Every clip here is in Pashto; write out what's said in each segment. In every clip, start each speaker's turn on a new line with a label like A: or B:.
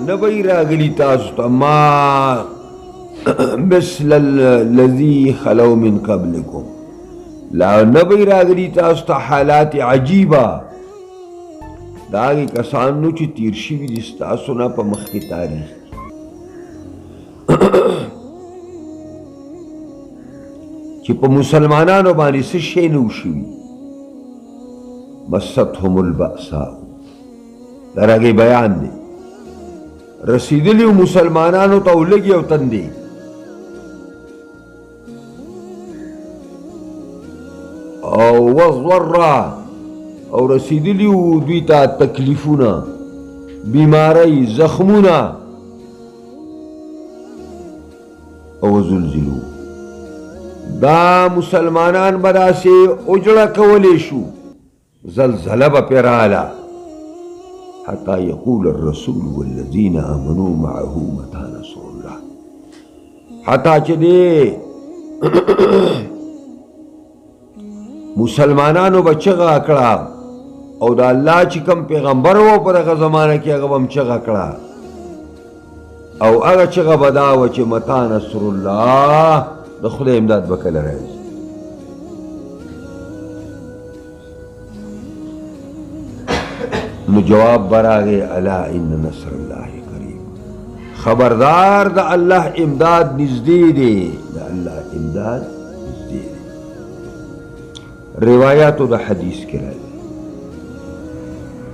A: نبی راغلی تاسو ته ما مثل الذی خلو من قبلکم، لا نبی راغلی تاسو ته حالات عجیبه دا هغې کسانو چې تیر شوي دي ستاسو نه په مخکې تاریخ چې په مسلمانانو باندې څه شی نه و شوي، مستهم البأساء دا هغې بیان دی، رسیدلی و مسلمانانو ته لږې او تندې، او والضرا او رسیدلی و دوی ته تکلیفونه، بیماری، زخمونه، او زلزلو دا مسلمانان به داسې اجړه کولی شو، زلزله به پرې راغله، حتی یقول الرسول والذین آمنوا معه متى نصر الله، حتی چې دی مسلمانانو به چغه کړه او د الله چې کوم پیغمبر و په دغه زمانه کې هغه به هم چغه کړه، او هغه چغه به دا وه چې متى نصر الله، د خدای امداد به کله راځي. نو جواب براغې الا ان نصر الله قریب، خبردار د الله امداد نږدې دی، د الله امداد نږدې دی. روایاتو د حدیث کې راځي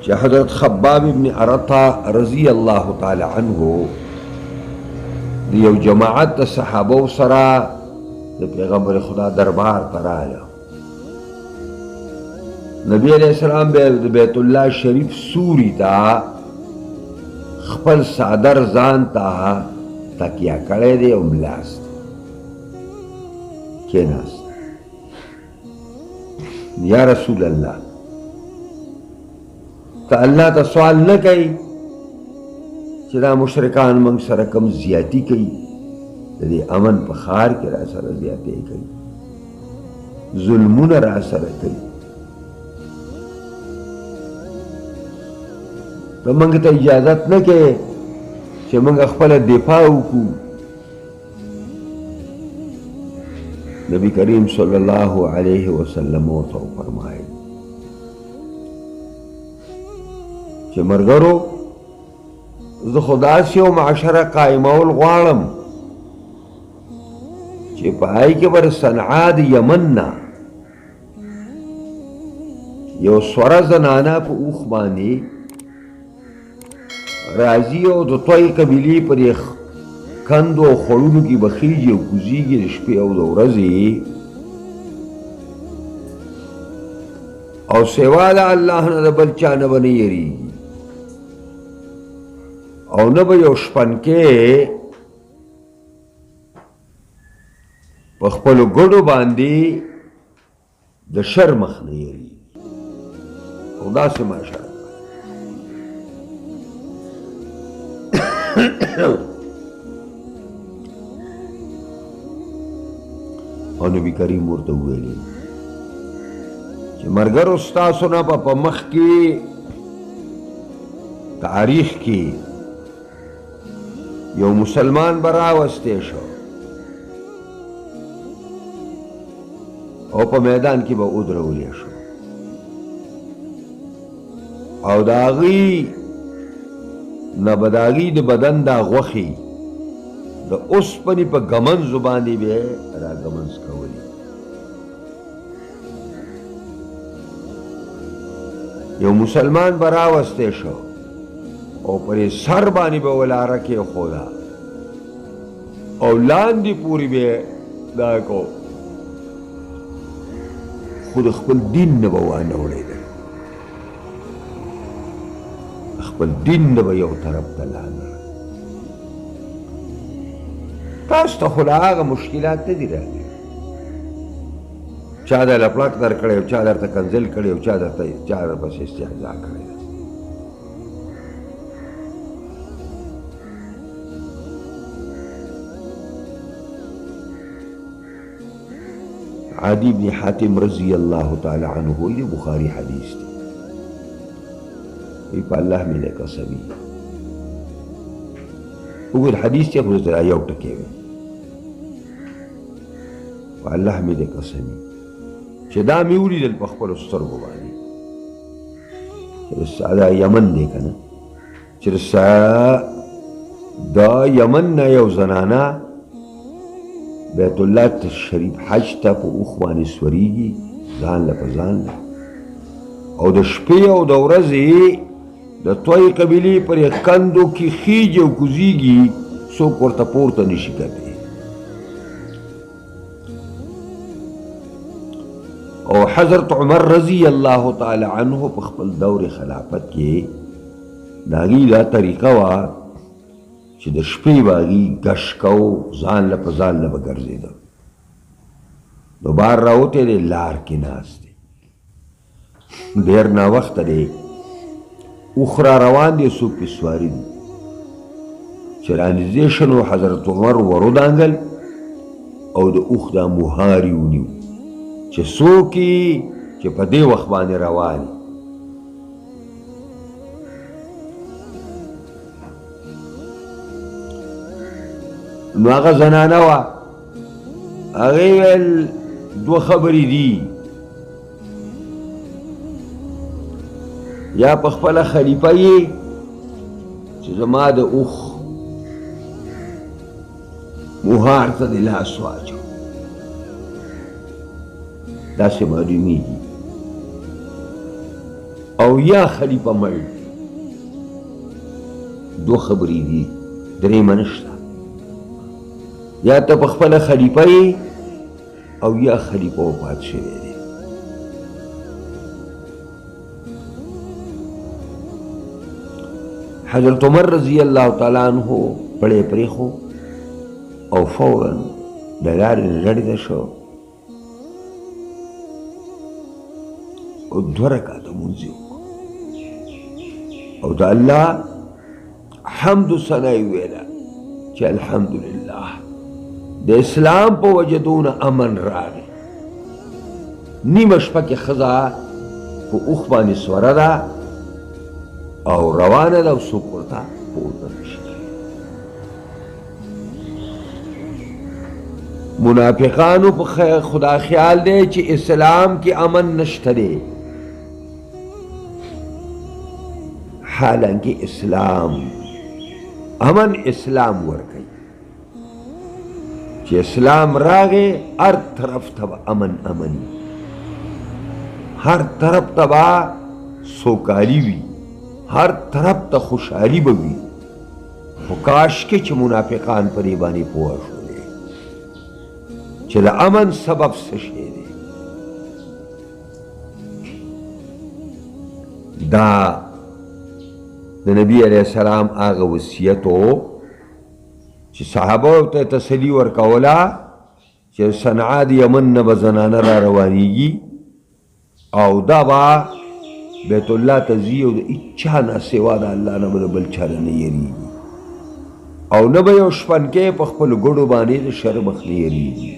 A: چې حضرت خباب ابن عرطه رضی الله تعالی عنه د یو جماعت د صحابو سره د پیغمبر خدا دربار ته راغله. نبی علیہ السلام د بیت الله شریف سوری ته خپل صادر ځان ته تکیه کړی دی او ملاست کېناست. یا رسول الله ته الله ته سوال نه کوي چې دا مشرکان موږ سره کم زیاتی کوي، د دې امن په ښار کې را سره زیاتی کوي، ظلمونه را سره کوي، ته موږ ته اجازت نه کوي چې موږ خپله دفاع وکړو. نبی کریم صلی الله علیه وسلم ورته وفرمایل چې ملګرو زه خو داسې یو معاشره قایمول غواړم چې په هغې کې به د صنعا د یمن نه یو سوره زنانه په اوښ باندې راځي او د توی قبیلې په دې کندو او خوړونو کې به خیږي او کوزیږي د شپې او د ورځې، او سوا د الله نه د بل چا نه به نه یېرېږي، او نه به یو شپنکې په خپلو ګډو باندې د شر مخ نه یېرېږي، او داسې معاشره او نبی کریم ورته وویلې چې ملګرو ستاسو نه به په مخ کې تاریخ کې یو مسلمان به راوستی شو او په میدان کې به ودرولی شو، او د هغې نه به د هغې د بدن دا غوښې د اوسپنې په ګمنځو باندې به را ګمنځ کولې. یو مسلمان به راوستی شو او پرې سر باندې به ولاره کېښوده او لاندې پورې به دا کو، خو د خپل دین نه به وانه وړېده، خپل دین نه به یو طرف ته لاندې. تاسو ته خو له هغه مشکلات نه دي راغلي، چا درله پړک درکړی او چا درته کنځل کړی او چا درپسې استهزا کړی. عدی بن حاتم رضی اللہ تعالی عنہ یہ بخاری حدیث تھی، په الله مې قسمی وګور حدیث چې خو زه یو ټکی وي والله مې دې قسم چې دا مې ولیدل په خپلو سترګو باندې چې دا یمن دی که نه چې دا یمن نه یو زنانه بیت الله شریف حج ته په اوښ باندې سورېږي ځان له په ځان له او د شپې او د ورځې د توی قبیلې پر کندو کې خیږي او کوزیږي څوک ورته پورته نشي کولی او حضرت عمر رضی الله تعالی عنه په خپل دور خلافت کې د هغې دا طریقه وه چې د شپې به هغې ګش کو ځان له په ځان له به ګرځېده نو بار راوتی دی لار کې ناست دی ډېر ناوخته دی اوښ را روان دی څوک پې سواري دي چې رانږدې شنو حضرت عمر ورودانګل او د اوښ دا مهاري ونیو چې څوک چې په دې وخت باندې روان نو هغه زنانه وه هغې ویل دوه خبرې دي یا په خپله خلیفه یې چې زما د اوښ مهار ته دې لاس واچو داسې معلومیږي او یا خلیفه مړ دوه خبرې دي درېیمه نشته یا ته په خپله خلیفه یې او یا خلیفه وفات شوی دی حضرت عمر رضی الله تعالی عنه پړی پرېښو او فوراً د لارې نه ډډې شو او دوه رکعته لمونځ یې وکړو او د الله حمد و ثنا یې ویله چې الحمدلله د اسلام په وجه دونه امن راغی نیمه شپه کې ښځه په اوښ باندې سوره ده او روانه ده او څوک ورته پورته نشي منافقانو په خدا خیال دی چې اسلام کې امن نشته دی حالانکه اسلام امن اسلام ورکوي چې اسلام راغی هر طرف ته به امن امني هر طرف ته به سوکالي وي هر طرف ته خوشحالي به وي خو کاشکې چې منافقان په دې باندې پوه شولې چې د امن سبب څه شی دی دا د نبی علیه السلام هغه وصیت و چې صحابه ته تسلي ورکوله چې صنعا د یمن نه به زنانه را روانېږي او دا به بیت الله ته ځي او د هېچا نه سوا د الله نه به د بل چا نه یېرېږي او نه به یو شپنکی په خپلو ګډو باندې د شر مخ نه یېرېږي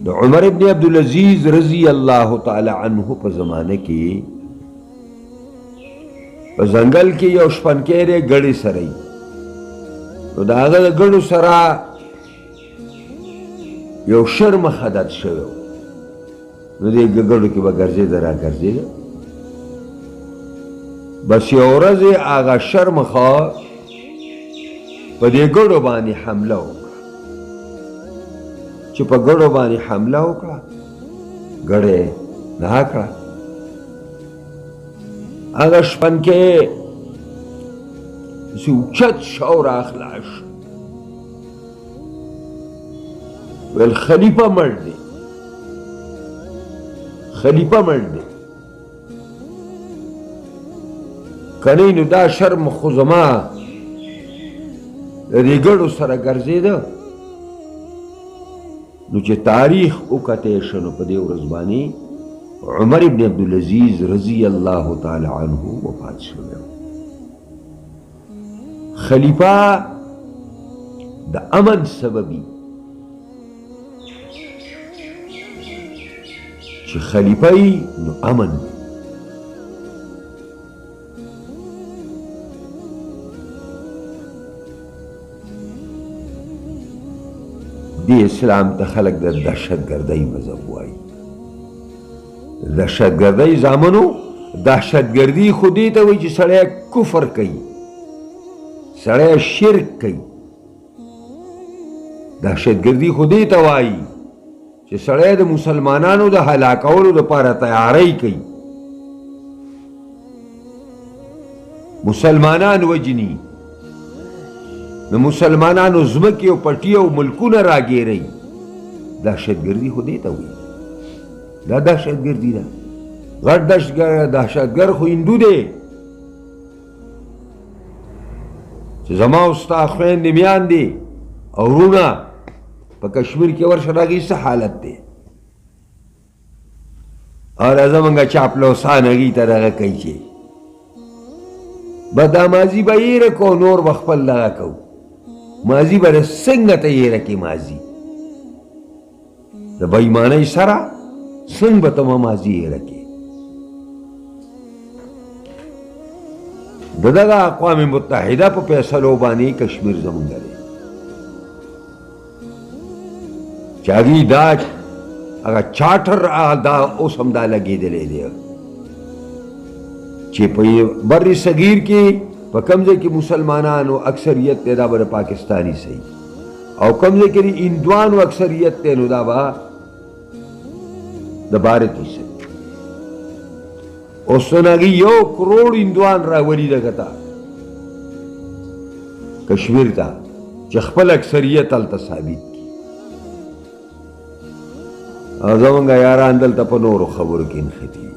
A: د عمر ابن عبدالعزیز رضی الله تعالی عنه په زمانه کې په ځنګل کې یو شپنکی دی ګړې سره یي نو د هغه د ګړو سره یو شرمخ عادت شوی و نو دې ګړو کې به ګرځېده را ګرځېده بس یو ورځ یې هغه شرمخه په دې ګړو باندې حمله وکړه چې په ګړو باندې حمله وکړه ګړې نه کړه هغه شپنکی داسې اوچت شو راخلاص شو ویل خلیفه مړ دی خلیفه مړ دی کنی نو دا شرم خو زما د دې ګړو سره ګرځېده نو چې تاریخ وکتی شه نو په دې ورځ باندې عمر ابن عبدالعزیز رضی الله تعالی عنه وفات شوی خلیفه د امن سببي چې خلیفه یې نو امن دی دی اسلام ته خلک د دهشتګردۍ مذهب وایي. دهشتګردۍ زامنو دهشتګردي خو دې ته وایي چې سړی کفر کوي، سړی شرک کوي. دهشتګردي خو دې ته وایي چې سړی د مسلمانانو د هلاکولو دپاره تیاری کوي، مسلمانان وجني، د مسلمانانو ځمکې او پټي او ملکونه راګیرئ. دهشتګردي خو دې ته وایي. دا دهشتګردي ده. غټ دهشتګر خو هندو دی چې زما او ستا خویندې میاندې او وروڼه په کشمیر کې ورشه د هغوی څه حالت دی، او دا زمونږ چاپلوسان هغوی ته دغه کوي چې به دا ماضي به یېره کو، نور به خپل دغه کو. ماضي به څنګه ته یېره کې ماضي د بېایمانۍ سره څنګه به ته ماضي یېره کې. د دغه اقوام متحده په فیصلو باندې کشمیر زمونږ دی چې هغوی دا هغه چارټر دا اوس هم دا لګېدلی دی چې په بر صغیر کې په کوم ځای کې مسلمانانو اکثریت دی دا به پاکستانی صحیح، او کوم ځای کې هندوانو اکثریت دی نو دا به د بھارتي صحیح. اوس نو هغوی 1 کروڑ هندوان راولي دغه ته کشمیر ته چې خپل اکثریت هلته ثابت کړي. او زمونږ یاران دلته په نورو خبرو کې نښتي،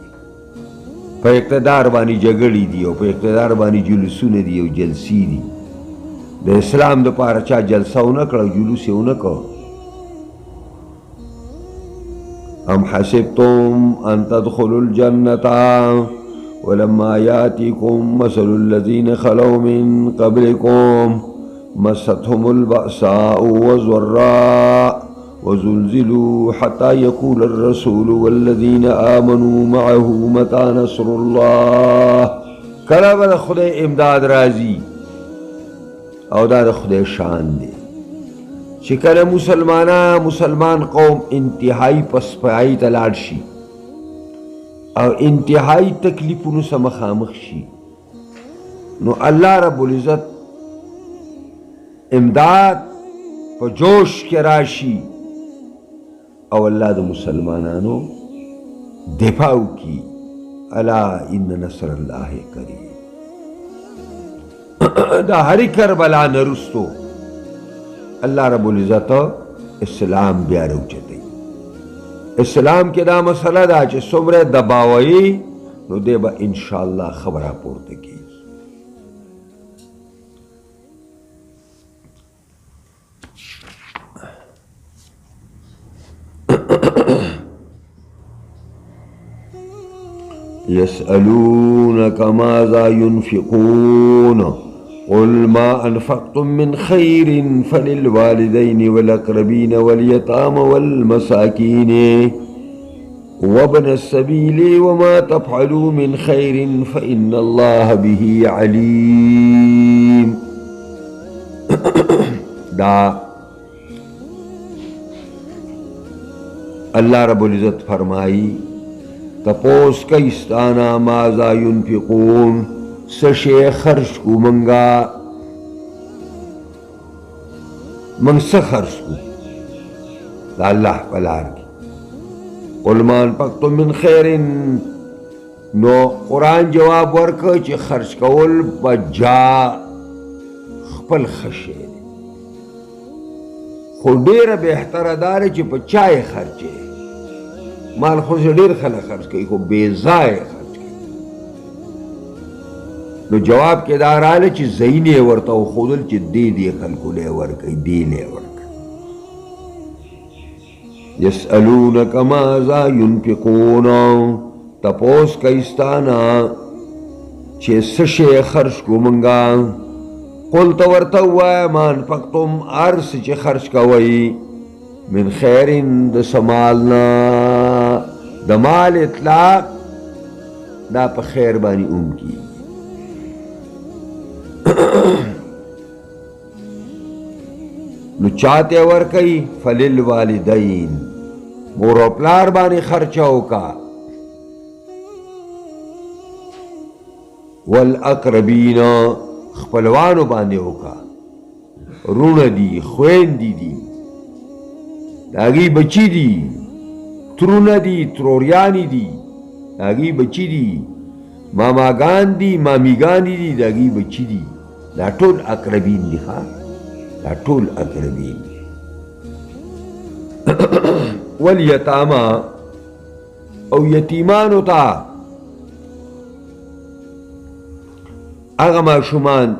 A: په اقتدار باندې جګړې دي او په اقتدار باندې جلوسونه دي او جلسې دي. د اسلام دپاره چا جلسه ونه کړه او جلوس یې ونه کړ. ام حسبتم ان تدخلوا الجنة ولما ياتكم مثل الذين خلوا من قبلكم مستهم البأساء والضراء وزلزلوا حتى يقول الرسول والذين آمنوا معه متى نصر الله. کله به د خدای امداد راځي او دا د خدای شان دی چې کله مسلمان قوم انتهایی پسپایی ته لاړ شي او انتهایی تکلیفونو سره مخامخ شي، نو الله رب العزت امداد په جوش کې راشي او الله د مسلمانانو دفاع وکړي. الا ان نصر الله قریب. دا هرې کربلا نه رستو الله رب العزت اسلام بیا راوچتوي. اسلام کې دا مسله ده چې څومره دباوي نو دی به انشاءالله خبره پورته کیږي. يسألونك ماذا ينفقون قل ما أنفقتم من خير فللوالدين والأقربين واليتامى والمساكين وابن السبيل وما تفعلوا من خير فإن الله به عليم. دا اللہ رب العزت فرمائی تپوس کئستانا ماذا ينفقون سشے خرچ کو منگا منگ سخرچ کو دا اللہ پلار کی. قل ما انفقتم من خیر نو قرآن جواب ورکا چی خرچ کول بجا خپل خشه خو ډیر بهتر دار چې په چای خرچه مال خو ډیر خلک خرچ کوي خو بے ځای خرچ کوي. نو جواب کې دا رااله چې زینې ورته وښودل چې دې خلکو له ورکوي دې له ورکوي. یسألونک ماذا ينفقون تپوس کئستانا چې څه شی خرچ کو منګا قل تو ورته ووایه ما انفقتم ارس چې خرچ کوئ من خیر د سمالنا د مال اطلاق دا په خیر باندې اوم کی. نو چاته ور کوي فلل والدین مور او پلار باندې خرچه وکا والاقربین خپلوانو باندې وکا رونه دي خويندې دي داغي بچی دي ترونه دي تروریانی دي داغي بچی دي ماماګان دي مامیګان دي داغي بچی دي دا ټول اقربین دي ها دا ټول اقربین والیتاما او یتیمانو تا هغه ماشومان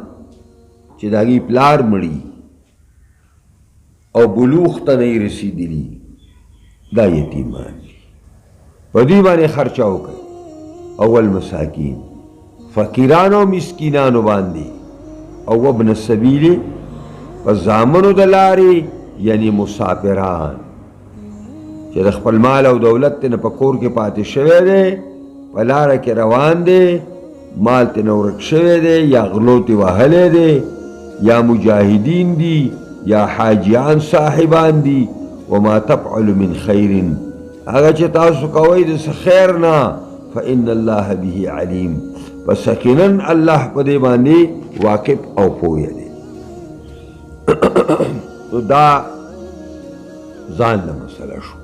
A: چې داغي پلار مړي او بلوغ ته نه رسیدلی دا یتیمان په دې باندې خرچه وکړي اول مساکین فقیرانو مسکینانو باندې او ابن السبیل په زامنو د لارې یعنی مسافران چې د خپل مال او دولت نه په کور کې پاتې شوی دی په لاره کې روان دی مال ته ورک شوی دی یا غلو ته وهلی دی یا مجاهدین دي یا حاجیان صاحبان دي وما تفعل من خیر هغه چې تاسو کوئ د خیر نه فإن الله به علیم پس یقینا الله په دې باندې واقف او پوهه دی نو دا ځان له مسله شو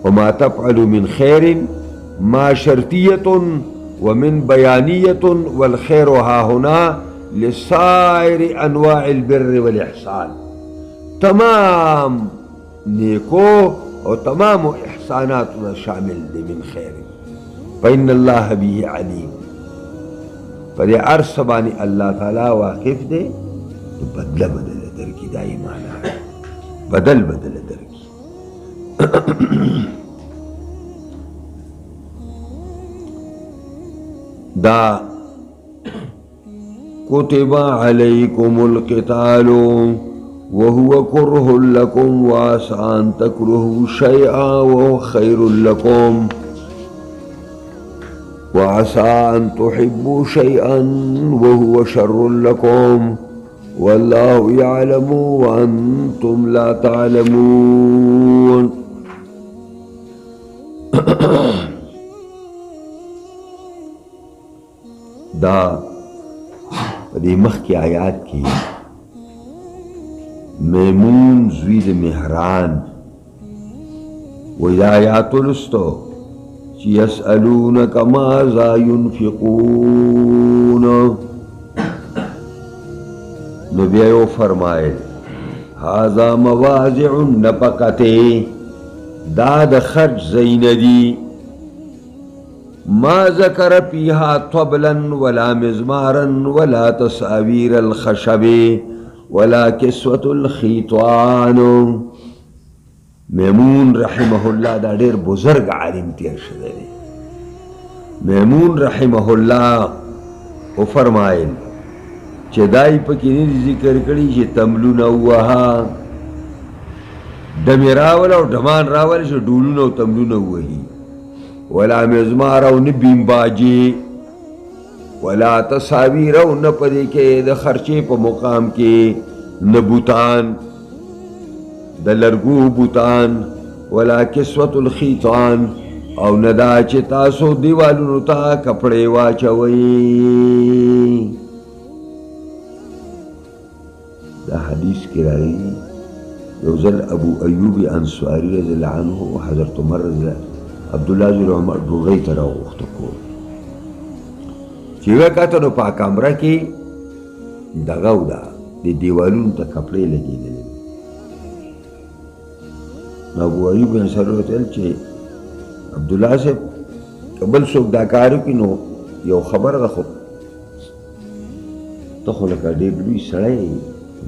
A: وما تفعل من خیر ما شرطیة ومن بیانیة والخیر ها هنا لسائر انواع البر والاحسان تمام نیکو اور تمام احسانات شامل دے من خیر فإن اللہ بھی علیم پر عرص بانی اللہ تعالی واقف دے تو بدل بدل در کی دائی مانا ہے بدل بدل در کی دا كتب عليكم القتال وهو كره لكم وعسى أن تكرهوا شيئا وهو خير لكم وعسى أن تحبوا شيئا وهو شر لكم والله يعلم وأنتم لا تعلمون دا دې مخکې آیات کې میمون زوی د مهران وی آیات لستو چې یسألونک ماذا ينفقون نو بیا یو فرمایل هذا مواضع النفقة دا د خرج زیندی ما ذکر فيها طبلا ولا مزمارا ولا تصاوير الخشب ولا كسوة الخيطان میمون رحمه الله دا ډیر بزرگ عالم تیر شده دی میمون رحمه الله او فرمایل چې دای پکې نه ذکر کړي چې تملون وها دمی راول او دمان راول چې ډولونه او تملونه وهي ولا مزمار او نبیم باجی ولا تصاویر او نپدی کې د خرچې په مقام کې نبوتان د لرګو بوتان ولا کسوة الخیطان او ندا چې تاسو دیوالونو ته کپڑے واچوي دا حدیث کې راغلی یو ځل ابو ایوب انصاری رضی الله عنه او حضرت عمر رضی عبدالله زیر عمر ډوډۍ ته راوغوښته کور چې وکاته نو په کمره کې دغه ودا د دیوالونو ته کپړې لګېدلې نو ابو ایوب انصاري ورته ویل چې عبدالله صاحب که بل څوک دا کار وکړي نو یو خبره ده خو ته خو لکه ډېر لوی سړی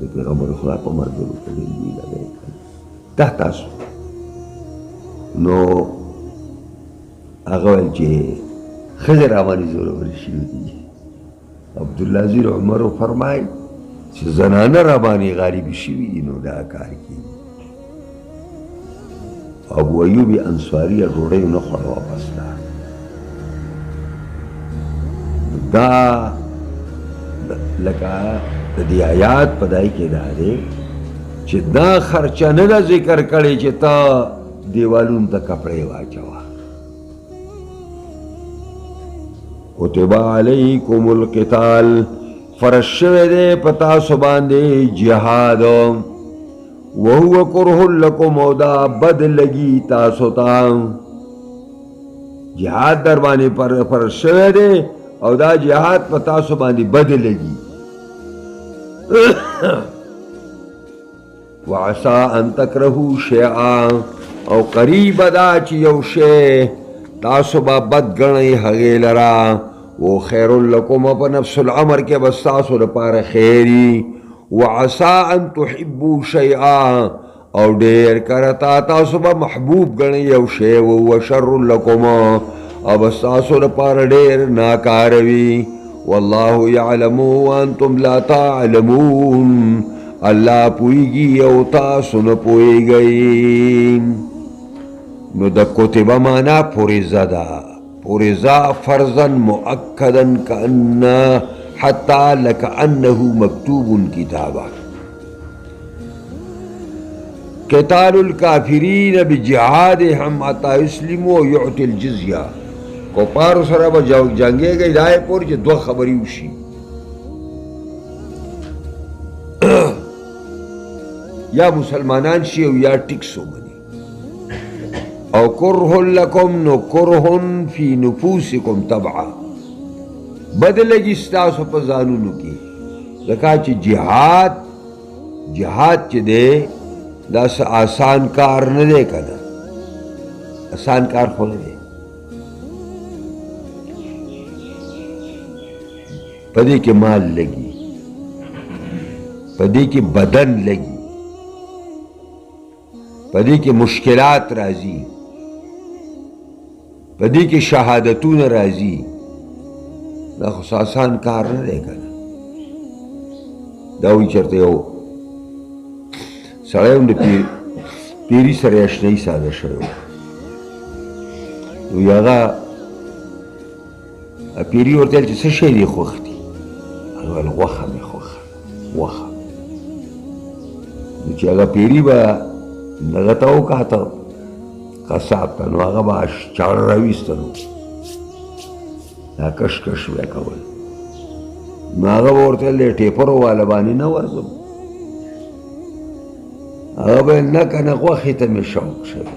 A: د پیغمبر خدا په ملګرو کې ډېر لوی لګی دا تاسو نو هغه ویل چې ښځې راباندې زورورې شوي دي عبدالله زیر عمر فرمایي چې زنانه راباندې غالبې شوي دي نو دا کار کېږي ابو ایوب انصاري ډوډۍ ونه خوړه واپس لاړ دا لکه د دې آیات په دای کې دا دی چې دا خرچه نه ده ذکر کړې چې ته دیوالونو ته کپړې واچوه. کتب علیکم القتال، فرض شوی دی په تاسو باندې جهاد، وهو کرہ لکم، او دا بد لګي تاسو ته. جهاد در باندې فرض شوی دی او دا جهاد په تاسو باندې بد لګي. وعسى ان تکرهوا شیئا، او قریب دا چې یو شی تاسو به بد ګڼئ هغې لره، و خیر لکم، په نفس الامر کې بس تاسو لپاره خیری. وعسى ان تحبوا شیئا، او ډېر کرتا تاسو به محبوب ګڼئ یو شی، وهو شر لکم، او بس تاسو لپاره ډېر ناکاره وي. والله یعلم وانتم لا تعلمون، الله پوهیږي او تاسو نه پوهیږئ. نو د کتبه معنا پوریزه ده، پوریزه فرضا مؤکدا کأن حتی لکأنه مکتوب کتابا. قتال الکافرین بجهادهم حتی یسلموا ویعطوا الجزیه، کفارو سره به جنګېږئ دا یې پورې چې دوه خبرې وشي، یا مسلمانان شي او یا ټیکس ومني. او کرہ لکم، نو کرہ فی نفوسکم طبعا، بد لګي ستاسو په ځانونو کې، ځکه چې جهاد چې دی دا څه آسان کار نه دی که نه، آسان کار خو نه دی. په دې کې مال لګي، په دې کې بدن لګي، په دې کې مشکلات راځي، په دې کې شهادتونه راځي. دا خو آسان کار نه دی که نه. دا وایي چېرته یو سړی هم د پیري سره اشنایي ساده شوی و، وایي هغه پیري ورته ویل چې څه شی دې خوښ دي؟ هغه ویل غوښه مې خوښه، غوښه. نو چې هغه پیري به هغه ته وکاته قصاب ته، نو هغه به چاړه راویسته، نو دا کش کش به یې کول. نو هغه به ورته ویل ټیپرو والا باندې نه ورځم، هغه به ویل نه که نه غوښې ته مې شوق شوی،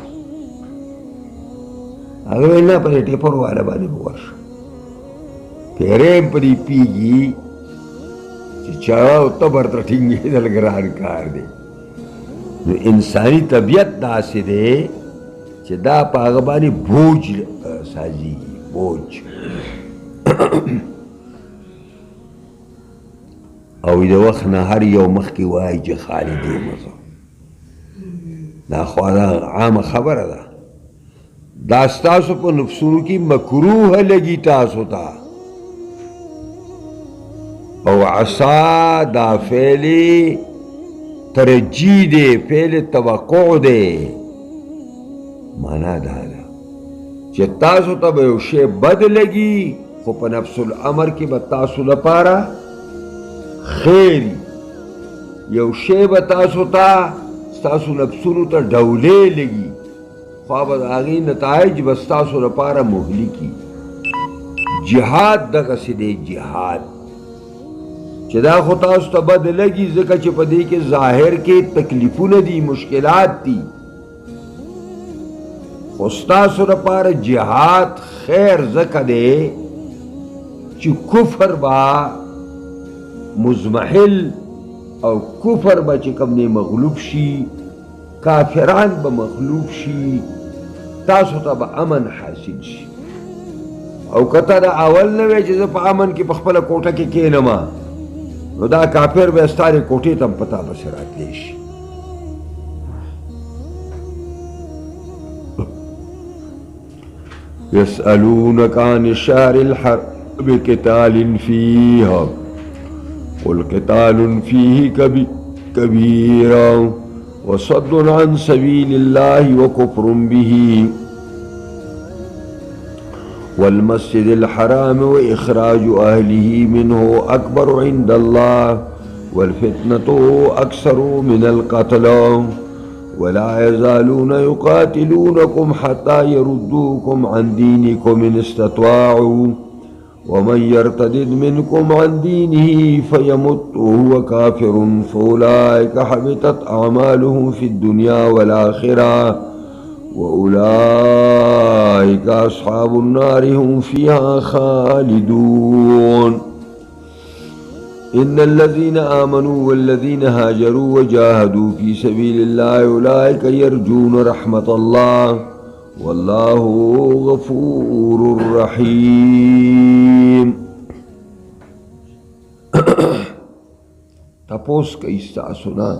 A: هغه ویل نه په دې ټیپرو والا باندې به ورشم. پیری هم په دې پیږي چې چاړه او تبر ته ټینګېدل ګران کار دی. نو انسانی طبیعت داسې دی چې دا په هغه باندې بوج سازیږي، بوج. او د وخت نه هر یو مخکې وایي چې خالدې مزه، دا خو دا عامه خبره ده. دا ستاسو په نفسونو کې مکروه لګي تاسو ته. او عسا دا فعل ترجی دے، فعل توقع دے. مانا دا دا چې تاسو ته به یو شی بد لګي، خو په نفس الامر کې به تاسو لپاره خیر، یو شی به تاسو ته ستاسو نفسونو ته ډولې لګي، خو به د هغې نتایج به ستاسو لپاره مهلکي. جهاد دغسې دی، جهاد چې دا خو تاسو ته بد لګي ځکه چې په دې کې ظاهر کې تکلیفونه دي، مشکلات دي، خو ستاسو لپاره جهاد خیر ځکه دی چې کفر به مزمحل او کفر به چې کوم دی مغلوب شي، کافران به مغلوب شي، تاسو ته به امن حاصل شي. او که ته د اول نه وی چې زه په امن کې په خپله کوټه کې کښېنمه، نو دا کافر به ستا د کوټې ته هم په تا پسې راتلی شي. يسألونك عن الشهر الحرام قتال فيه قل قتال فيه كبير وصد عن سبيل الله وكفر به والمسجد الحرام وإخراج أهله منه أكبر عند الله والفتنة أكثر من القتل ولا يزالون يقاتلونكم حتى يردوكم عن دينكم إن استطاعوا ومن يرتد منكم عن دينه فيمت وهو كافر فأولئك حبطت أعمالهم في الدنيا والآخرة وأولئك أصحاب النار هم فيها خالدون. إن الذين آمنوا والذين هاجروا وجاهدوا في سبيل الله أولئك يرجون رحمة الله والله غفور رحيم. تپوس کئی استاسونا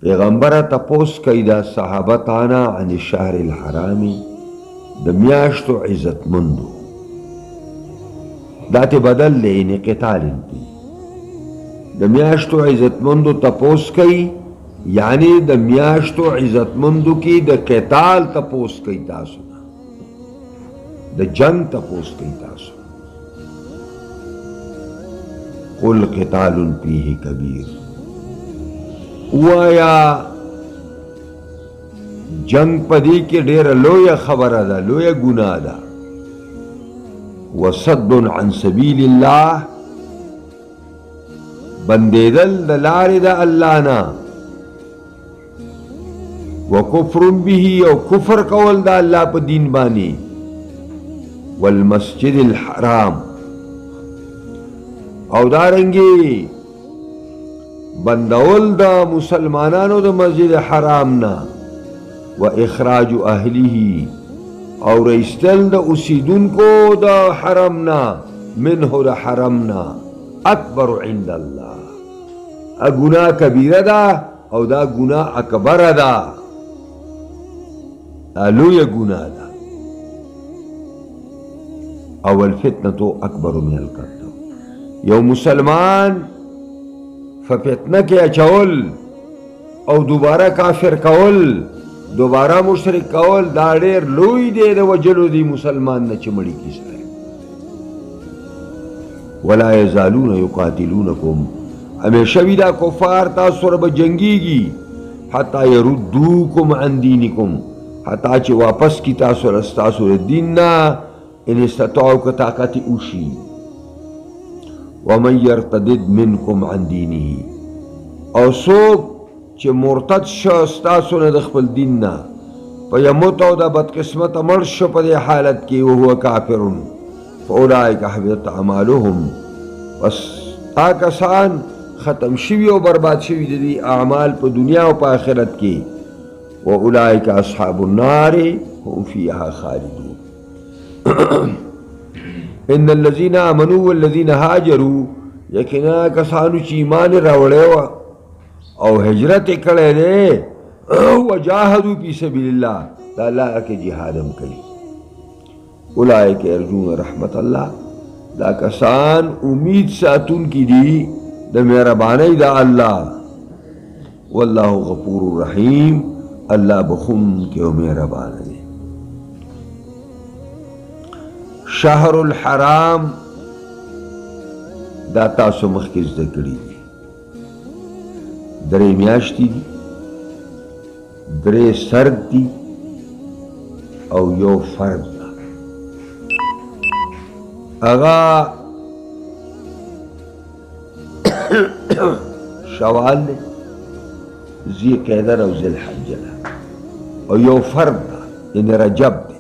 A: پیغمبر تپوس کئی دا صحابتانا عن الشهر الحرامی دمیاشتو عزت مندو دات بدل لین قتال انتی دمیاشتو عزت مندو تپوس کئی یعنی دمیاشتو عزت مندو کی دا قتال تپوس کئی تاسونا دا جنگ تپوس کئی تاسونا. قل قتال فیہ کبیر وایا جنگ پدی کے ډیر لویا خبره ده لویا گناہ ده. وصد عن سبیل اللہ بندیدل د لارې د الله نه وکفر به او کفر کول د الله په دین باندې والمسجد الحرام او دارنګي بندول د مسلمانانو د مسجد حرام نه و اخراج اهله او رئیستل د اسیدونکو د حرمنا منه د حرمنا اکبر عند الله گناہ کبیره دا او دا گناہ اکبر دا لوی گناہ دا. اول فتنة اکبر من القتل یو مسلمان ففتنه کې اچول او دوباره کافر کول دوباره مشرک کول دا ډېر لوی دی د وجلو دی مسلمان نه چې مړی کیږي. ولا یزالون یقاتلونکم همیشه وی دا کفار تاسو سره به جنگیږي حتی یردوکم عن دینکم حتی چې واپس کی تاسو رستاسو دین نه ان استطاعوا که طاقت اوشي. ومن يرتد منكم عن دينه او سوک چې مرتد شو ستاسو نه د خپل دین نه فیموت او د بدقسمت مړ شو په دې حالت کې او هو کافر فاولئک حبطت اعمالهم بس کسان ختم شوي او برباد شوي د دې اعمال په دنیا او په آخرت کې واولئک اصحاب النار هم فيها خالدون. ان الذين آمنوا والذين هاجروا یقینا کسانو چې ایمان راوړی و او هجرت کړی دی وجاهدوا فی سبیل الله دا الله کې جهاد هم کوي اولئک یرجون رحمت الله دا کسان امید ساتون کی دی د مهربانی دا الله والله غفور رحیم الله بخون کې او مهربان دی. شهر الحرام دا تاسو مخکې زده کړي دي درې میاشتې دي درې سرد دي او یو فرد ده هغه شوال دی ذی قعده او ذی الحجه ده او یو فرد ده یعنی رجب دی.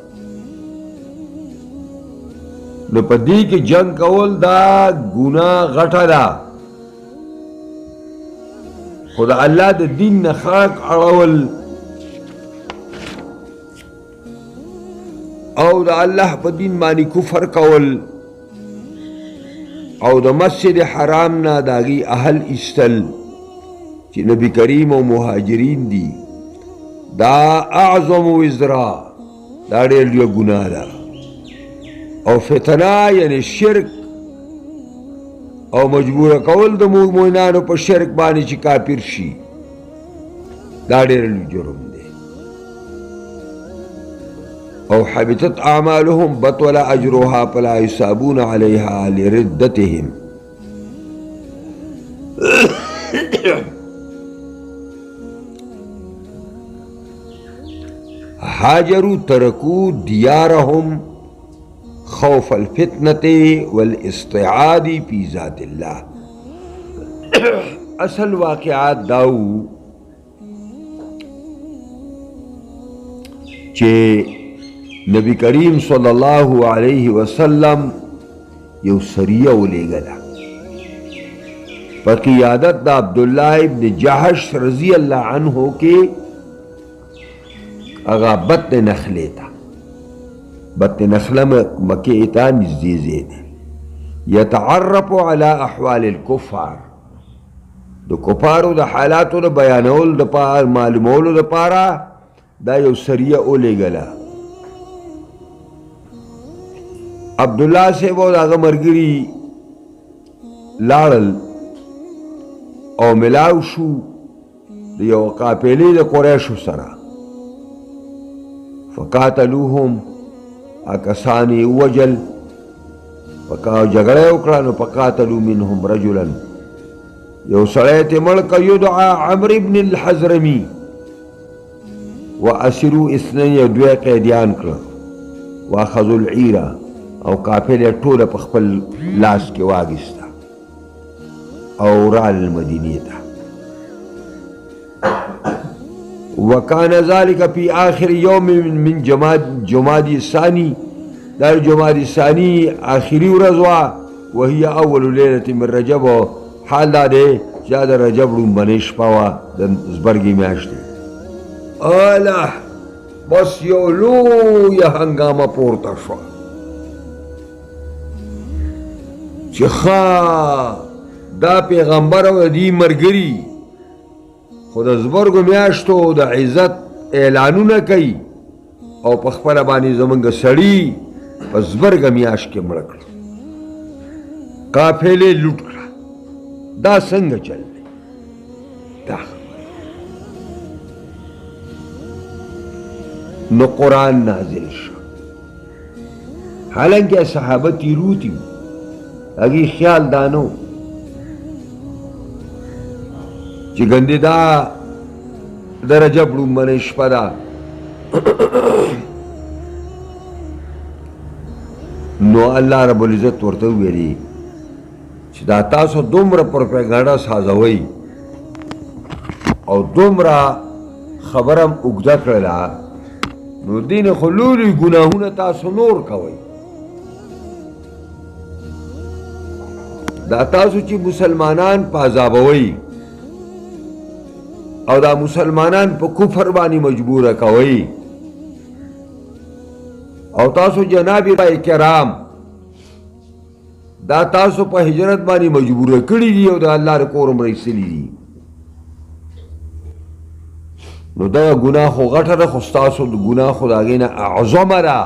A: نو په دې کې جنگ کول دا ګناه غټه ده خدا الله د دین نه خلق اړول او د الله په دین باندې کفر کول او د مسجد حرام نه داغي اهل استل چې نبی کریم او مهاجرین دي دا اعظم وزرا دا ډېر لوی ګناه ده. او فتنه یعنی شرک او مجبور کول د مؤمنانو په شرک باندې چې کافر شي دا ډېر لوی جرم دی. او حبطت اعمالهم بطل اجرها فلا يصابون عليها لردتهم हाजरू तरकू दियारहुम खौफ अलफितनते वल इस्तिआदी फी ज़ातिल्लाह। असल वाक़ियात दाऊ चे नबी करीम सल्लल्लाहु अलैहि वसल्लम यौ सरिया उलेगला पर क़ियादत दा अब्दुल्लाह इब्न जहश रज़ी अल्लाह अन्हु के अगा बत्न नखले था। बत्न नखला में मके इता नज़दीज़े थे यतअर्रफ़ु अला अहवाल कुफ़ार दो कुफारो द हालातों द बयानोल द पार मालूमोल द पारा दा यौ सरिया उलेगला। अब्दुल्लाह से वो दागा मरगिरी लाड़ल और मिलाव शू यो कापेले द कुरैशु सरा फ़क़ातलूहुम अकसानी वजल फ़का झगड़े उकड़ा न फ़क़ातलू मिनहुम रजुलन यो सड़े ते मड़क युदआ अम्र इब्न अल-हज़रमी व असिरू इसने ये द्वे कैदियान कर व खजुल ईरा और काफिले टोल पखपल लाश के वागिस्ता और आल मदीनी था। वकान ज़ालिका फी आखिर यौम मिन जुमादी सानी दार जुमादी सानी आखिरी रज़वा वही अव्वल लैलत मिन रजब हाल दादे ज़्यादा रजब बनिश पावा ज़बरगी में आश्ते अला बस यो लो या हंगामा पोरता शो चिखा दा पैगंबर और दी मरगरी खुद ज़बरग म्याश्तो दा इज्जत ऐलानू न कई और पखपला बानी जमंग सड़ी ज़बरग म्याश के मड़क काफेले लुट दा संग चल दा न कुरान नाजिल शो। हालांकि सहाबती रूती अगी ख्याल दानो ची गंदिदा दरजा बड़ू मनिश पदा नो अल्लाह रब्बुल इज्जत वर्ते वेरी दा तासो दोमरा प्रोपेगंडा साजवई और दोमरा खबरम उगदा कला नो दिन खलूली गुनाहुन तासो नोर कवई दा तासो ची मुसलमानान पाजाबवई और दा मुसलमानान पर कुफर बानी मजबूर कवई और तासो जनाबी किराम दा तासो पर हिजरत बानी मजबूर कड़ी दी और अल्लाह रे कोरम रईसली दी नो दा गुनाह खो गठा दा खुस्तासो गुनाह खुद आगे ना अज़मरा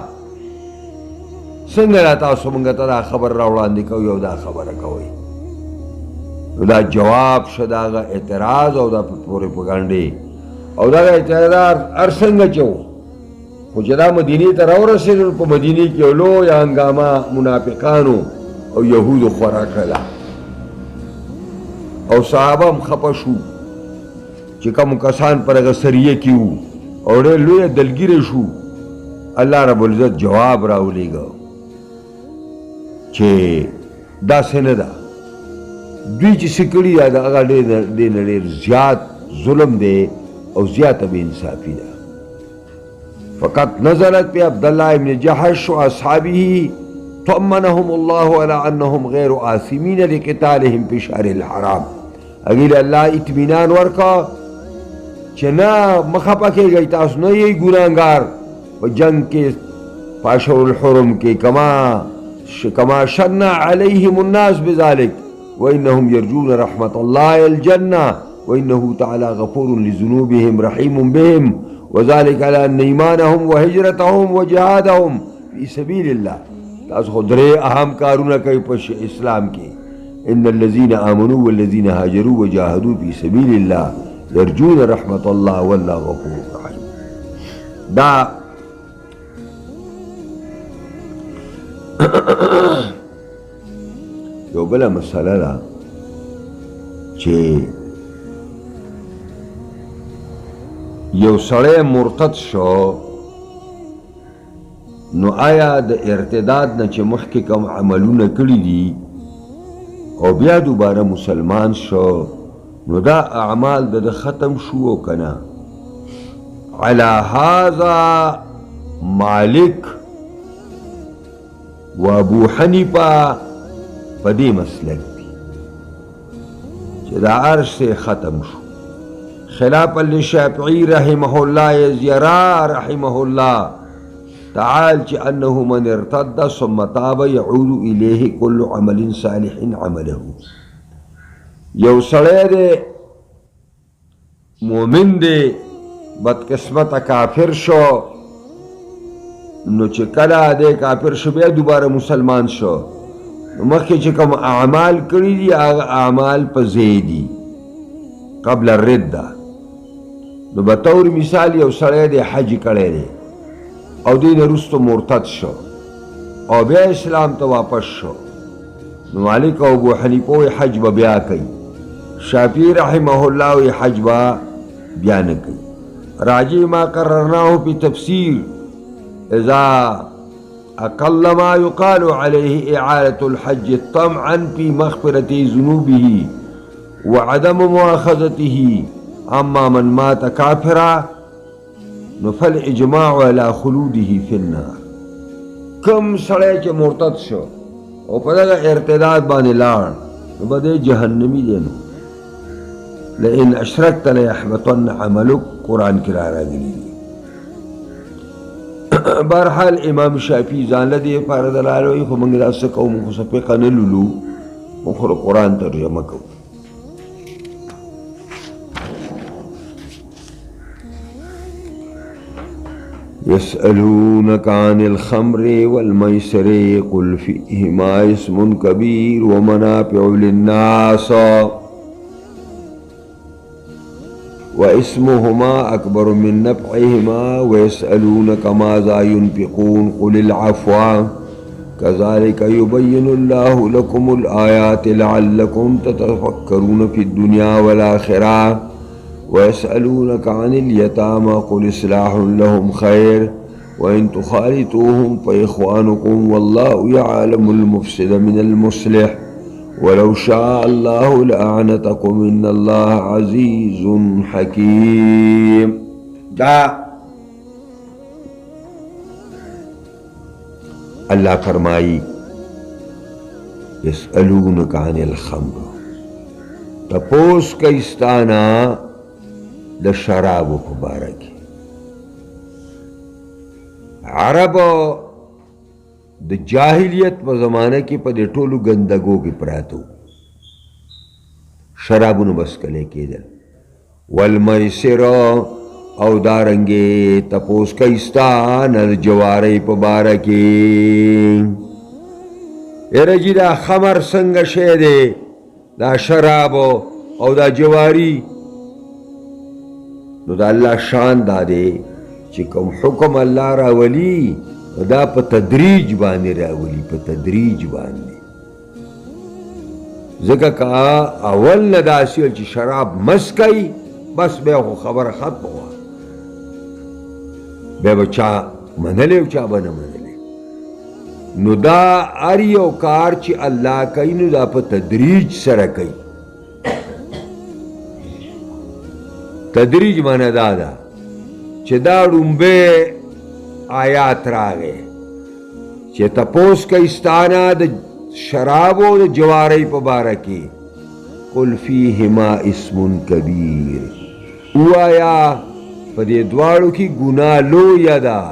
A: संगला तासो मंगता दा खबर रावलांदी कव यो दा खबर कवई दा जवाब शदागा एतराज और दा पूरे पगांडे और दा एतराज अरसंग चो खुजदा मदीनी तरह रसेल को मदीनी के लो या हंगामा मुनाफिकानो और यहूद खुरा कला और साहबा खपशू चिकम कसान पर अगर सरिये क्यों और लोए दलगिरे शू अल्लाह रब्बुल इज्जत जवाब राउलेगा चे दा सेनदा द्विच सिकड़ी दा अगर दे नड़े ज़्याद जुल्म दे और ज़्यादा बेइंसाफी दा फ़कत नज़रत पे अब्दुल्लाह इब्न जहश व अस्हाबिही तमन्नहुमुल्लाहु अला अन्नहुम गैर आसिमीन लिक़ितालिहिम फी शहरिल हराम। अगिल अल्लाह इत्मीनान वर्का चना मखपा के गई तास न ये गुनाहगार व जंग के पाशरुल हुरम के कमा शन्ना अलैहिम अन्नास बिज़ालिक व इन्नहुम यरजून रहमतल्लाहि अल जन्ना व इन्नहु तआला गफूरुन लिज़ुनूबिहिम रहीमुन बिहिम व ज़ालिका अला अन्न ईमानहुम व हिजरतहुम व जिहादहुम फी सबीलिल्लाह तास खुदरे अहम कारुना कई पश इस्लाम के इन्नल्लज़ीना आमनू वल्लज़ीना हाजरू व जाहदू फी सबीलिल्लाह यरजून रहमतल्लाह वल्लाहु गफूरुर रहीम। दा यो बला मसला दा चे یو سړی مرتد شو نو آیا د ارتداد نه چې مخکې کوم عملونه کړي دي او بیا دوباره مسلمان شو نو دا اعمال د ختم شو کنه؟ علی هذا مالک و ابو حنیفه په دې مسلک دي چې دا عرش سے ختم شو. خلافا للشافعی رحمه الله یزیرا رحمه الله تعال چې انه من ارتد ثم تاب يعود الیه كل عمل صالح عمله. یو سړی دی مومن دی بدقسمته کافر شو نو چې کله دی کافر شو بیا دوباره مسلمان شو نو مخکې چې کوم اعمال کړي دي هغه اعمال په ځای دي قبل الرده. نو به طور مثال یو سړی دی حج کړی دی او دی نه وروسته مرتد شو او بیا اسلام ته واپس شو نو مالک او ابو حنیفه وایي حج به بیا کوي. شافعي رحمه الله وایي حج به بیا نه کوي. راجع ما قررناه في تفسير إذا أقل ما يقال عليه إعادة الحج طمعا في مغفرة ذنوبه وعدم مؤاخذته. أما من مات كافرا فالإجماع على خلوده في النار. کم سړی چې مرتد شو او په دغه ارتداد باندې لاړ نو به دی جهنمي دی. نو لئن اشرکت لیحبطن عملک قرآن کې راغلي دي. بهرحال امام شافعي ځان له دې لپاره دلایل وایي خو موږ دا څه کوو موږ خو فقه نه لولو موږ خو قرآن ترجمه کوو. يسألونك عن الخمر والميسر قل فيهما اسم كبير ومنافع للناس واسمهما أكبر من نفعهما ويسألونك ماذا ينفقون قل العفو كذلك يبين الله لكم الآيات لعلكم تتفكرون في الدنيا والآخرة ويسألونك عن اليتامى قل إصلاح لهم خير وإن تخالطوهم فإخوانكم والله يعلم المفسد من المصلح ولو شاء الله لأعنتكم إن الله عزيز حكيم. دا الله فرمائی يسألونك عن الخمر تپوس کئستانا د شرابو په باره کې. عربو د جاهلیت په زمانه کې په دې ټولو ګندګو کې پراته شرابونه بس کلی کېدل. والمیسر او دارنګې تپوس کئستان د جوارۍ په باره کې. یاره جي دا خمر څنګه شی دی دا شرابو او دا جواری؟ نو دا الله شان دا دی چې کوم حکم الله راولي دا په تدریج باندې راولي په تدریج باندې. ځکه که اول نه داسې چې شراب مس کوي بس بیا خو خبره ختمه وه بیا به چا منلی او چا به نه منلی. نو دا هر یو کار چې الله کوي نو دا په تدریج سره کوي. تدریج معنی دا ده چې دا ړومبی آیات راغی چې تپوس کئستانا د شرابو د جوارۍ په باره کې قل فیهما اسم کبیر ووایا په دې دواړو کې ګناه لویه ده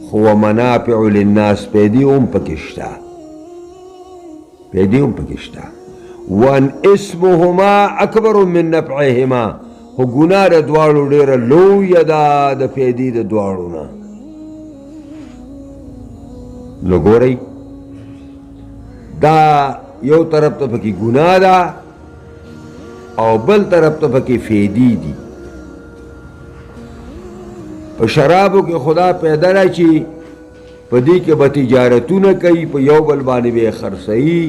A: خو منافع للناس پیدې هم پکې شته پیدې هم پکې شته. وان اسمهما اکبر من نفعهما خو ګناه د دواړو ډېره لویه ده د پیدې د دواړو نه. نو ګورئ دا یو طرف ته پکې ګناه ده او بل طرف ته پکې فیدې دي. په شرابو کې خدا پیدا راچي په دې کې به تجارتونه کوي په یو بل باندې به خرڅوي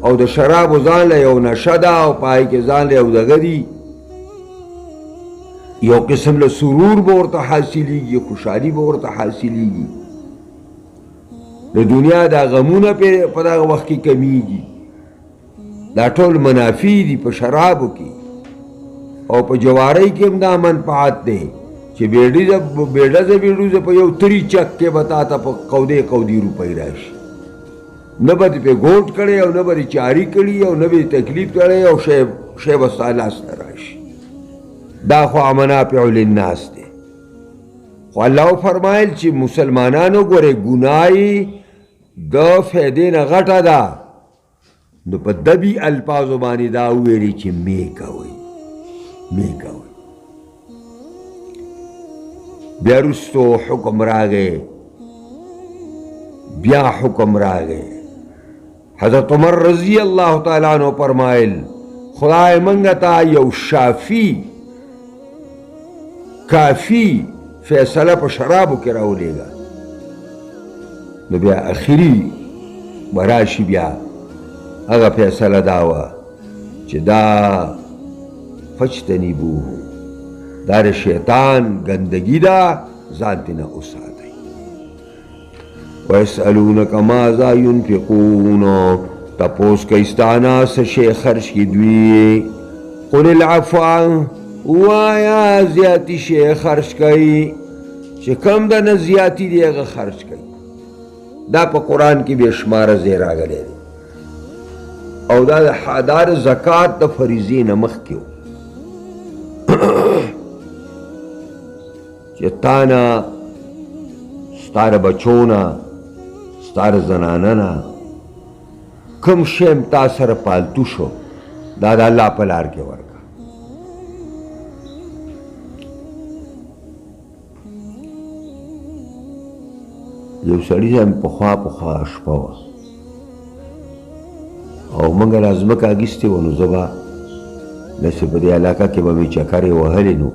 A: او د شرابو ځان له یو نشه ده او پای کې ځان له یو دغه دي یو قسم له سرور به ورته حاصلیږي، خوشحالي به ورته حاصلیږي، د دنیا دا غمونه په دغه وخت کې کمیږي. دا ټول منافع دي په شرابو کې او په جوارۍ کې هم دا منفعت دی چې بیډزه بیډوزه په یو تری چک کې به تا ته په قودې روپۍ راشي، نه به دې پې ګوټ کړی او نه به دې چاري کړي او نه به دې تکلیف کړی او شی به ستا لاس ته راشي. دا خو منافع للناس دی. خو الله فرمایل چې مسلمانانو ګورې ګناه د فایدې نه غټه ده، نو په دبي الفاظو باندې دا وویلي چې مې کوئ. بیا رستو حکم راغی، حضرت عمر رضی اللہ تعالیٰ عنہ فرمائل خدای منگا تا یو شافی کافی فیصلہ پا شرابو کی راو لے گا. نو بیا اخیری براشی بیا اگا فیصلہ داوا چی دا فجتنبوه، دار شیطان گندگی دا ذاتنا اساتی. وَيَسْأَلُونَكَ مَاذَا يُنْفِقُونَ، تپوس کئستانا سشے خرچ کی دوی، قُلِ الْعَفْوَ، وایا زیاتی شے خرچ کئی، چه کم دا نزیاتی دیگا خرچ کئی. دا پا قرآن کی بے شمار زیر آگلے دی، او دا حادار زکاة دا فریضی نمخ کیو چه تانا ستار بچونا ستار زناننا کم شیم تاثر پالتو شو دا اللہ پلار کے ورکا. یو سړی هم پخوا شپه وه او موږ لازمکه اګیستې وه، نو زه به داسې په دې علاقه کې به مې چکرې وهلې نو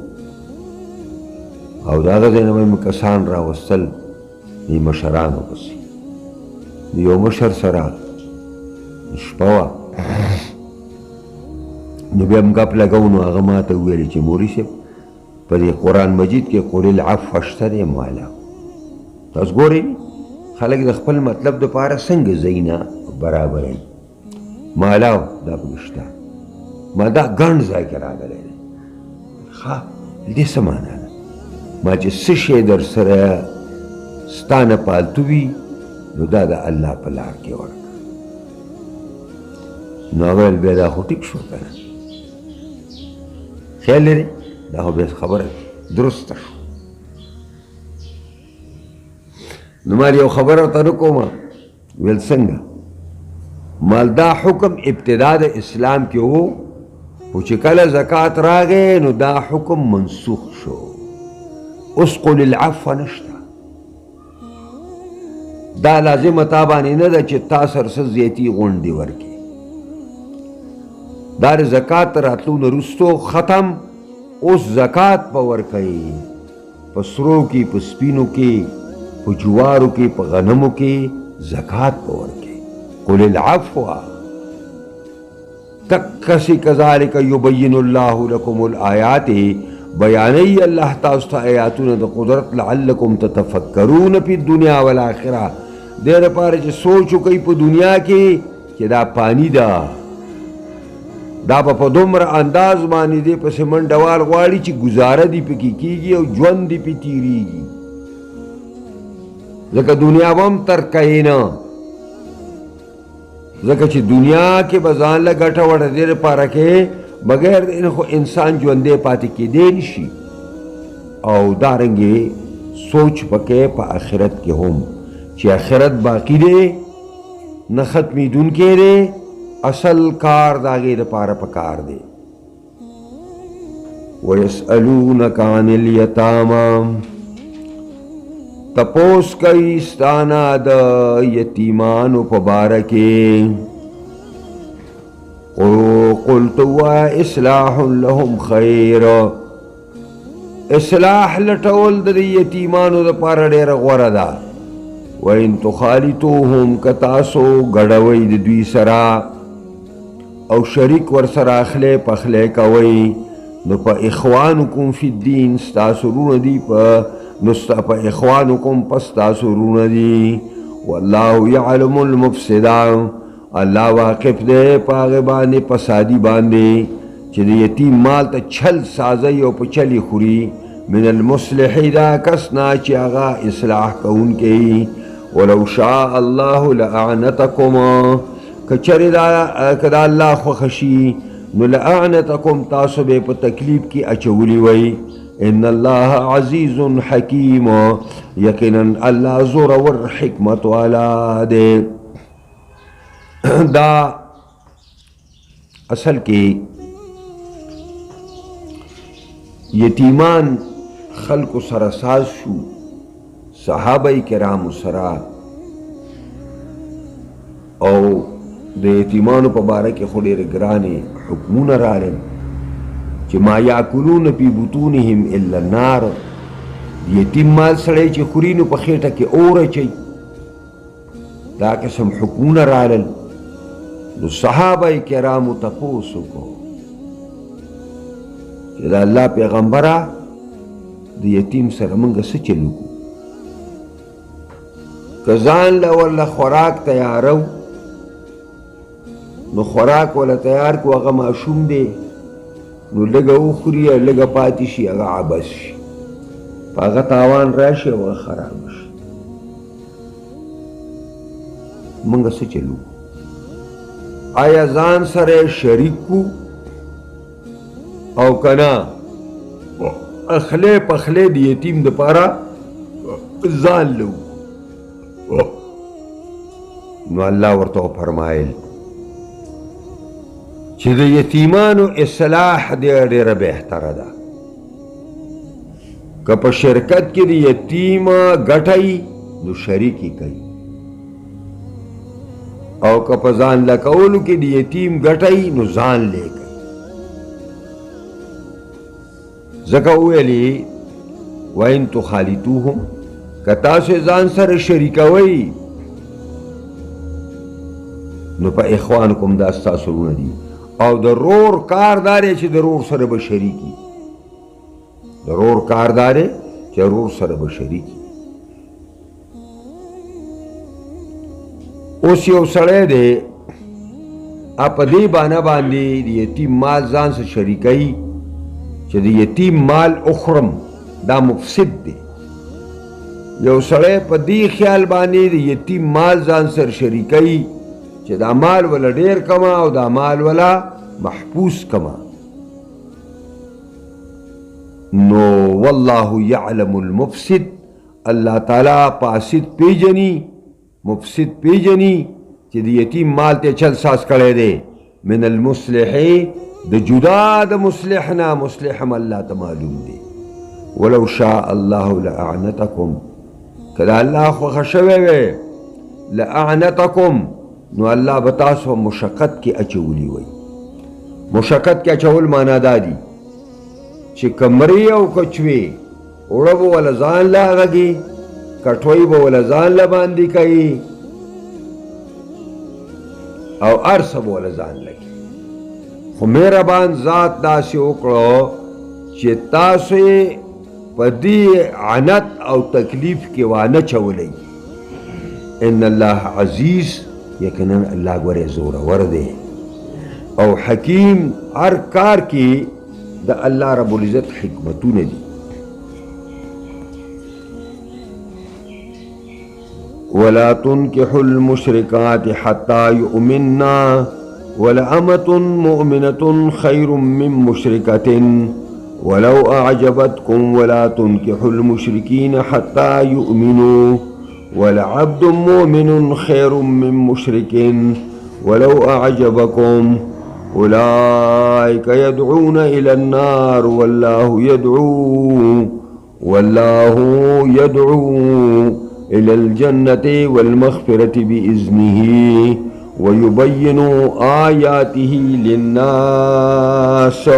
A: او د هغه ځای نه به مې کسان راوستل دې مشرانو پسې. د یو مشر سره شپه وه نو بیا هم ګپ لګو، نو هغه ما ته وویلې چې موري صاحب په دې قرآن مجید کې قل العفو شته دی مالا. تاسو ګورئ خلک د خپل مطلب دپاره څنګه ځای نه برابروي. مالا دا پکې شته، ما دا ګڼ ځای کې راغلی دی. ښه دې څه معنا ده؟ ما چې څه شی در سره ستا نه پالتو وي نو دا د الله په لار کې ورکړه. نو هغه ویل بیا دا خو ټیک شو که نه، خیال لرې دا خو بیا خبره درسته شو. نو مال یو خبره ورته نه کومه، ویل څنګه؟ مال دا حکم ابتدا د اسلام کې و، خو چې کله زکات راغی نو دا حکم منسوخ شو. اوس قل العفو نشته، دا لازمه تا باندې نه ده چې تا سره څه زیاتي غونډې ورکړي. دا د زکات راتلو نه وروستو ختم. اوس زکات به ورکوي په سرو کې، په سپینو کې، په جوارو کې، په غنمو کې زکات به ورکوي. قل العفو تکسی کذالک یبین اللہ لکم الآیات، بیانی اللہ تاسو ته آیاتونه د قدرت لعلکم تتفکرون فی الدنیا والآخرہ، دې لپاره چې سوچ وکئ په دنیا کې چې دا پانی ده، دا په دومره انداز باندې دی پسې منډه وال غواړي چې ګزاره دې پکې کېږي او ژوند دې پې تېرېږي. ځکه دنیا به هم ترکوي نه، ځکه چې دنیا کې به ځان له ګټه وټه دې لپاره کې بغیر د خو انسان ژوندی پاتې کېدی نشي. او دارنګې سوچ پکې په آخرت کې هم چې آخرت باقي دی، نه ختمېدونکی دی، اصل کار د هغې دپاره پکار دی. ویسألونک عن الیتامی، تپوس کئی ستانا د یتیمانو په باره کې. قلت اصلاح لهم خیر، اصلاح لټول د یتیمانو دپاره ډېره غوره ده. وان تخالطوهم، که تاسو ګډوئ د دوی سره او شریک ورسره اخلی پخلی کوئ، نو پا اخوانکم فی الدین ستاسو رون دی پا اخوانکم پس ستاسو رون دی واللہ یعلم المفسدہ اللہ واقف دے پاغ باندے پسادی باندے چی دی یتیم مال تا چھل سازی او پا چلی خوری من المصلحی دا کسنا چی آغا اصلاح کون کی ولو شاء اللہ لأعنتکم کچر دا اللہ خوخشی نو لأعنتکم تاسو بے پا تکلیف کی اچولی وی ان اللہ عزیز حکیم یقینا اللہ زورور حکمت والا دے دا اصل کی یتیمان خلق سرساز شو صحابہ کرام سرا او د یتیمانو په باره کې خو ډېرې ګرانې حکمونه راغلل چې ما یاکلون فی بطونهم الا النار یتیم مال سړی چې خوري نو په خېټه کې اور اچوي دا قسم حکمونه راغلل نو صحابه کرامو تپوس وکړو چې د الله پیغمبره د یتیم سره موږ څه چل وکړو که ځان له ورله خوراک تیارو نو خوراک ولا تیار کو هغه معشوم دی نو لږه وخوري او لږه پاتې شي هغه عبث شي په هغه تاوان راشي او هغه خراب شي موږ څه چلو آیا ځان سره شریک کو او کنا اخلی پخلی د یتیم دپاره ځان لو نو الله ورته فرمایل چې د یتیمانو اصلاح ډېره بهتره ده که په شرکت کې د یتیم ګټئ نو شریکي کوي او که په ځان لکولو کې د یتیم ګټئ نو ځان لې کوي ځکه وویلې وین تخالطوهم که تاسو ځان سره شریکوئ نو په اخوانکم دا ستاسو ورونه دي او د رور کار داري چې د رور سره به شریکي د رور کار داري چې رور سره به شریکي اوس یو سړی دی په دې بانه باندې د یتیم مال ځان سره شریکوي چې د یتیم مال اخرم دا مفسد دی یو سړی په دې خیال باندې د یتیم مال ځان سره شریکوي چې دا مال ولا ډیر کما او دا مال ولا محبوس کما نو والله يعلم المفسد الله تعالی فاسد پیجنی مفسد پیجنی چې د یتیم مال ته چل ساز کړی دی من المصلح د جدا د مصلحنا مصلحم الله ته معلوم دی ولو شاء الله لأعنتکم کله الله خوښ شوی وی لأعنتکم نو الله بتاسو مشقت کی اچولی وی مشقت کی اچول مانا دادی چې کمری او کچوی اوړه به ولا ځان لا غږي کټوی به ولا ځان لا باندې کوي او ارسه به ولا ځان لګي خو مهربان ذات داسې وکړو چې تاسو په دې عنت او تکلیف کې وانه چولی ان الله عزیز یقینا اللہ گورے زورور دے او حکیم ہر کار کی دا اللہ رب العزت حکمتوں نے دی ولا تنكحوا المشركات حتى يؤمننا ولأمة مؤمنة خير من مشركة ولو أعجبتكم ولا تنكحوا المشركين حتى يؤمنوا ولعبد مؤمن خير من مشرك ولو أعجبكم أولئك يدعون إلى النار والله يدعو إلى الجنة والمغفرة بإذنه ويبين آياته للناس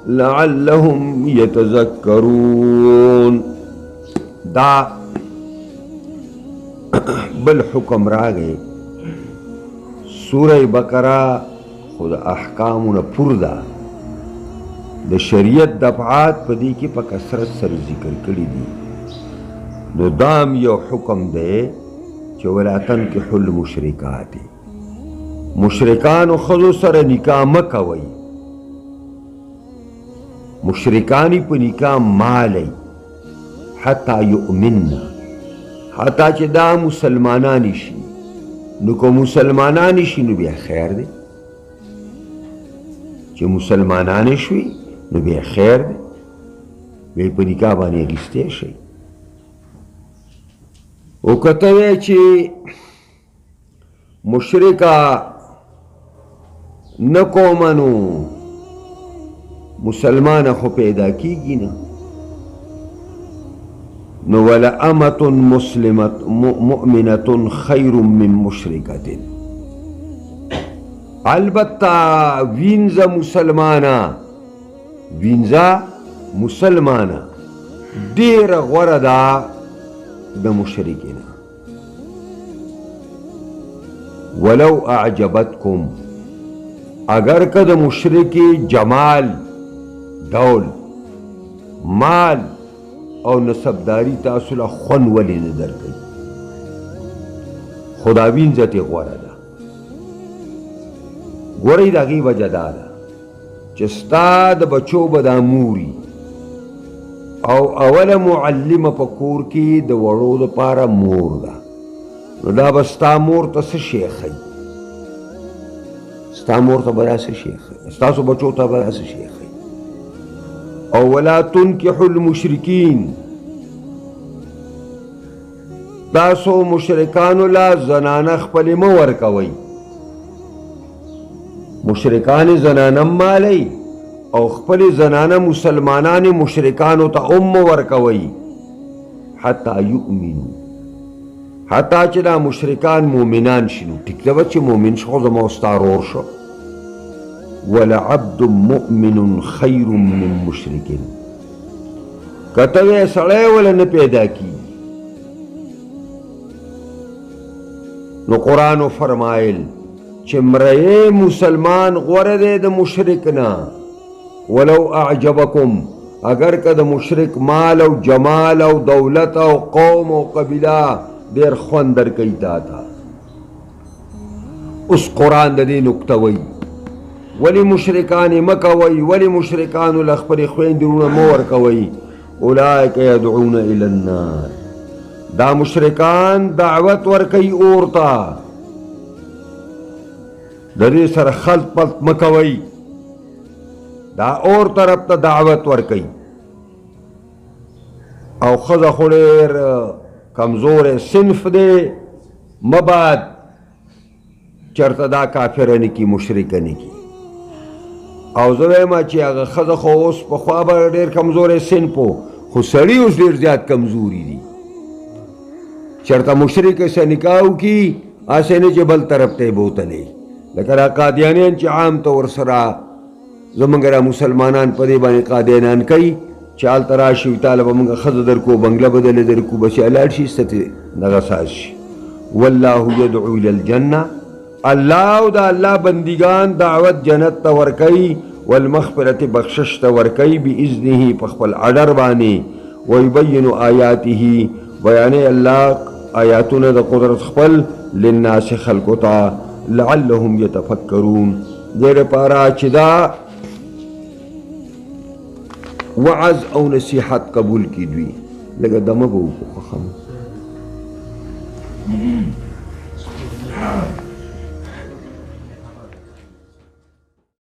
A: لعلهم يتذكرون دا بل حکم راغی سورہ بقرہ خود احکامنا پر دا د شریعت دفعات په دې کې په کثرت سره ذکر کړي دي. نو دام یو حکم دی چې ولا تنکحوا المشرکات، مشرکانو ښځو سره نکاح مه کوئ. مشرکانی په نکاح مالی حتی یؤمنن، حتی چې دا مسلمانانی شي. نو که مسلمانانی شي نو بیا خیر دی، چې مسلمانانی شوي نو بیا خیر دی، بیا په نکاح باندې اخیستی شئ. او که ته وایې چې مشرکه نه کومه نو مسلمانه خو پیدا کیږي نه. نو ولأمة مؤمنة خیر من مشرکة، البته وینځه مسلمانه ډیره غوره ده د مشرکې نه. ولو اعجبتکم، اگر که د مشرکې جمال، دول، مال او نسبداری تاسو له خوند ولې نه درکوي، خو دا وینځه ترې غوره ده. ګورئ د هغې وجه دا ده چې ستا د بچو به دا موري او اوله معلمه په کور کې د وړو دپاره مور ده. نو دا به ستا مور ته څه شی ښیي؟ ستا مور ته به دا څه شی ښیي؟ ستاسو بچو ته به دا څه شی ښیي؟ او ولا تنکحوا المشرکین، تاسو مشرکانو له زنانه خپلې مه ورکوئ. مشرکان زنانه مالی او خپل زنانه مسلمانان مشرکانو ته ام ورکوي. حتی یؤمنو، حتی چې دا مشرکان مؤمنان شنو. ټیک ده چې مؤمن شو خو زما ستا ورور شو. ولعبد مؤمن خیر من مشرک، که ته وایې سړی وله نه پیدا کیږي، نو قرآن فرمایل چې مړی مسلمان غوره دی د مشرک نه. ولو اعجبکم، اگر که د مشرک مال او جمال او دولت او قوم او قبیله ډېر خوند درکوي تا ته. اوس قرآن د دې نکته وایي ولې مشرکانې مه کوئ، ولې مشرکانو له خپلې خویندې وروڼه مه ورکوئ. اولئک یدعون الی النار، دا مشرکان دعوت ورکوي اور ته. د دې سره خلط پلط مه کوئ، دا اور طرف ته دعوت ورکوي. او ښځه خو ډېر کمزوری صنف دی، مه باید چېرته دا کافره نه کي، مشرکه نه کي. او زه وایم چې هغه ښځه خو اوس پخوا به ډېر کمزوری صنف و، خو سړي اوس ډېر زیات کمزوري دي. چېرته مشرکه سره نکاح وکړي، هسې نه چې بل طرف ته یې بوتلی. لکه دا قادیانیان چې عام ته ورسره زمونږ را مسلمانان په دې باندې قادیانان کوي چې هلته راشي وي تاله به مونږ ښځه درکو، بنګله بدله درکو، بس یې لاړ شي ستې دغه ساز شي. والله یدعو الی الجنه، الله او د الله بندګان دعوت جنت ته ورکوي، والمغفرت بخشش ته ورکوي باذنه په خپل اډر باندې. ویبین آیاته، بیانې الله آیاتونه د قدرت خپل للناس خلقو ته لعلهم یتفکرون، دې لپاره چې دا وعظ او نصیحت قبول کړي دوی. لکه دمه به وکړو.